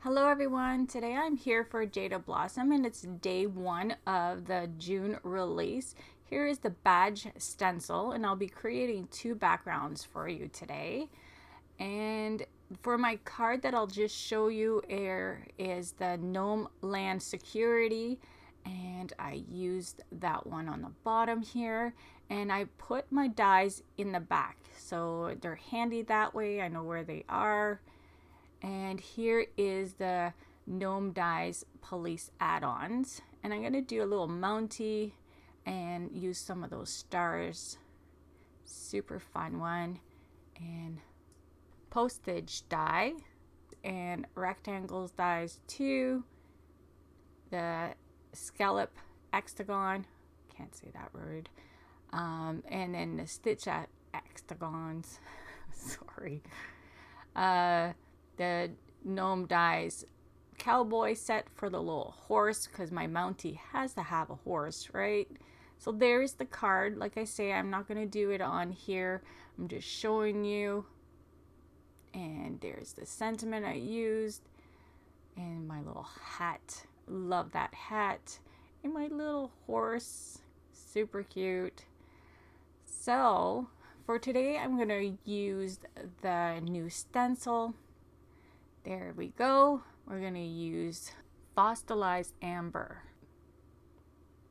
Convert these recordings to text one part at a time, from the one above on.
Hello everyone, today I'm here for Jaded Blossom and it's day 1 of the June release. Here is the badge stencil and I'll be creating 2 backgrounds for you today. And for my card that I'll just show you here is the Gnome Land Security, and I used that one on the bottom here, and I put my dies in the back so they're handy that way. I know where they are. And here is the Gnome Dies Police add-ons. And I'm going to do a little Mountie and use some of those stars. Super fun one. And postage die. And rectangles dies too. The scallop hexagon. Can't say that word. And then the stitch hexagons. Sorry. The Gnome Dies cowboy set for the little horse, because my Mountie has to have a horse, right? So there's the card. Like I say, I'm not going to do it on here. I'm just showing you. And there's the sentiment I used. And my little hat. Love that hat. And my little horse. Super cute. So for today, I'm going to use the new stencil. There we go. We're going to use fossilized amber.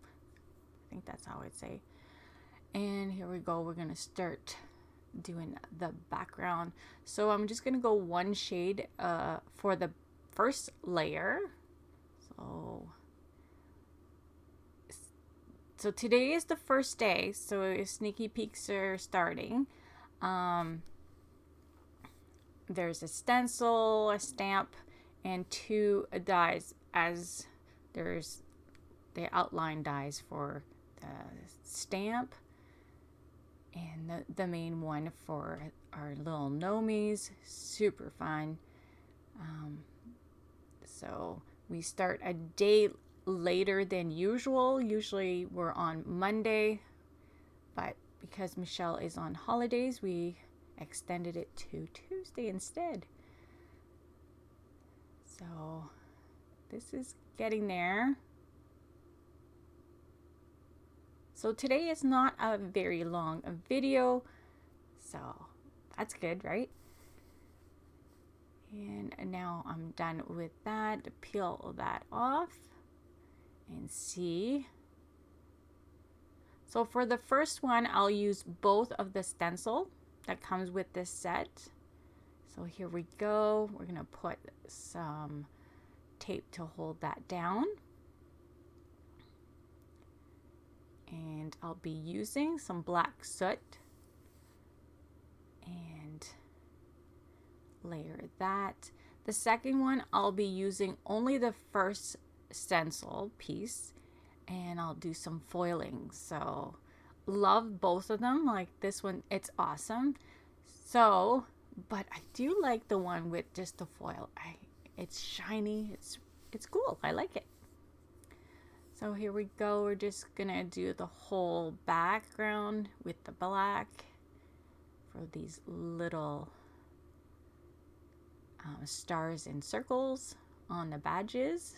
I think that's how I'd say. And here we go. We're going to start doing the background. So I'm just going to go one shade for the first layer. So today is the first day. So sneaky peeks are starting. There's a stencil, a stamp, and 2 dies, as there's the outline dies for the stamp and the main one for our little gnomies. Super fun. So we start a day later than usual. Usually we're on Monday, but because Michelle is on holidays, we extended it to Tuesday instead. So this is getting there. So today is not a very long video, so that's good, right? And now I'm done with that. Peel that off and see. So for the first one, I'll use both of the stencil that comes with this set. So here we go. We're gonna put some tape to hold that down. And I'll be using some black soot and layer that. The second one, I'll be using only the first stencil piece, and I'll do some foiling. So love both of them. Like this one, it's awesome. So, but I do like the one with just the foil. It's shiny. It's cool. I like it. So here we go. We're just gonna do the whole background with the black for these little stars and circles on the badges.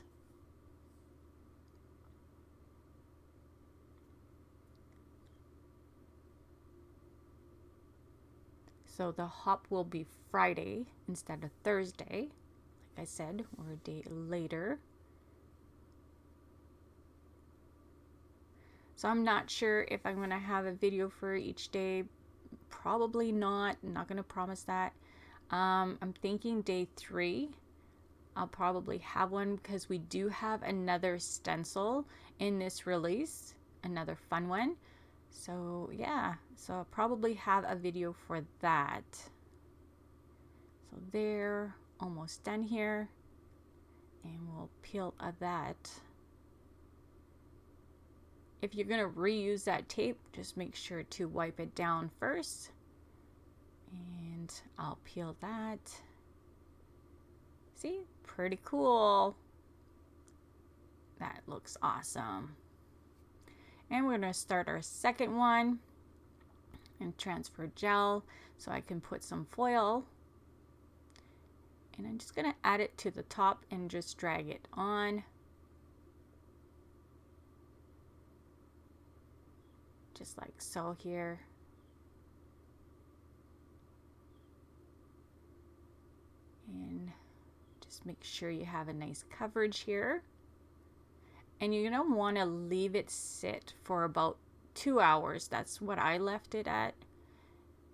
So the hop will be Friday instead of Thursday. Like I said, we're a day later. So I'm not sure if I'm going to have a video for each day. Probably not. I'm not going to promise that. I'm thinking day 3. I'll probably have one because we do have another stencil in this release. Another fun one. So yeah, so I'll probably have a video for that. So there, almost done here. And we'll peel that. If you're gonna reuse that tape, just make sure to wipe it down first. And I'll peel that. See, pretty cool. That looks awesome. And we're going to start our second one and transfer gel so I can put some foil And I'm just going to add it to the top and just drag it on. Just like so here. And just make sure you have a nice coverage here. And you're going to want to leave it sit for about 2 hours. That's what I left it at.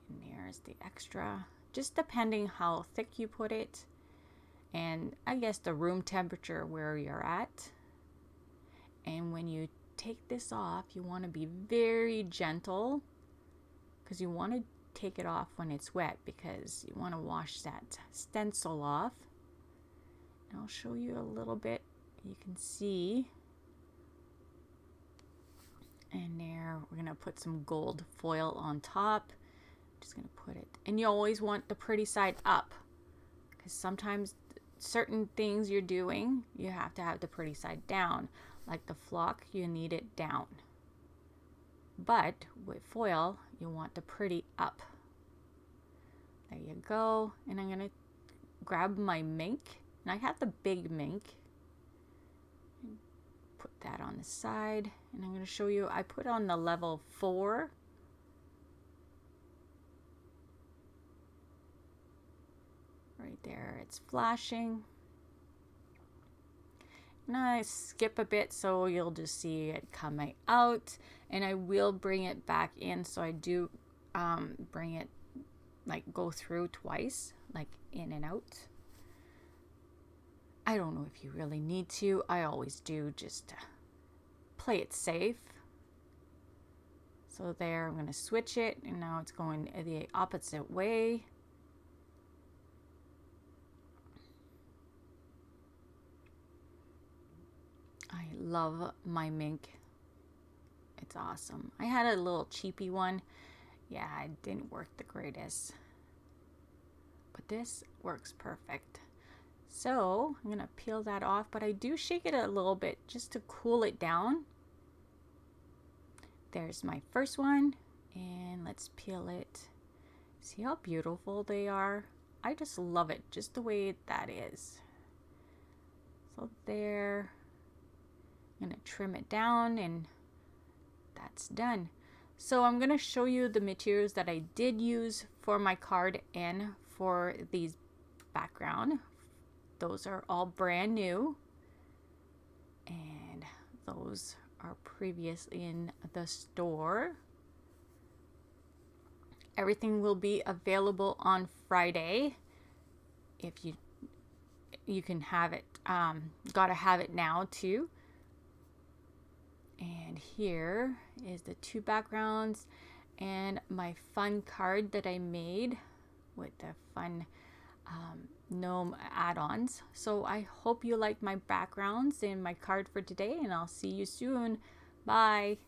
And there's the extra, just depending how thick you put it. And I guess the room temperature where you're at. And when you take this off, you want to be very gentle, because you want to take it off when it's wet, because you want to wash that stencil off. And I'll show you a little bit. You can see. And there, we're going to put some gold foil on top. Just going to put it, and you always want the pretty side up, because sometimes certain things you're doing, you have to have the pretty side down. Like the flock, you need it down. But with foil, you want the pretty up. There you go. And I'm going to grab my mink, and I have the big mink. Put that on the side, and I'm going to show you, I put on the level 4. Right there, it's flashing. And I skip a bit so you'll just see it coming out, and I will bring it back in. So I do bring it, like, go through twice, like in and out. I don't know if you really need to. I always do, just to play it safe. So there, I'm going to switch it, and now it's going the opposite way. I love my mink. It's awesome. I had a little cheapy one. Yeah, it didn't work the greatest. But this works perfect. So I'm going to peel that off, but I do shake it a little bit just to cool it down. There's my first one, and let's peel it. See how beautiful they are? I just love it just the way that is. So there. I'm going to trim it down, and that's done. So I'm going to show you the materials that I did use for my card and for these background. Those are all brand new, and those are previously in the store. Everything will be available on Friday. If you can have it, gotta have it now too. And here is the 2 backgrounds and my fun card that I made with the fun gnome add-ons. So I hope you like my backgrounds and my card for today, and I'll see you soon. Bye.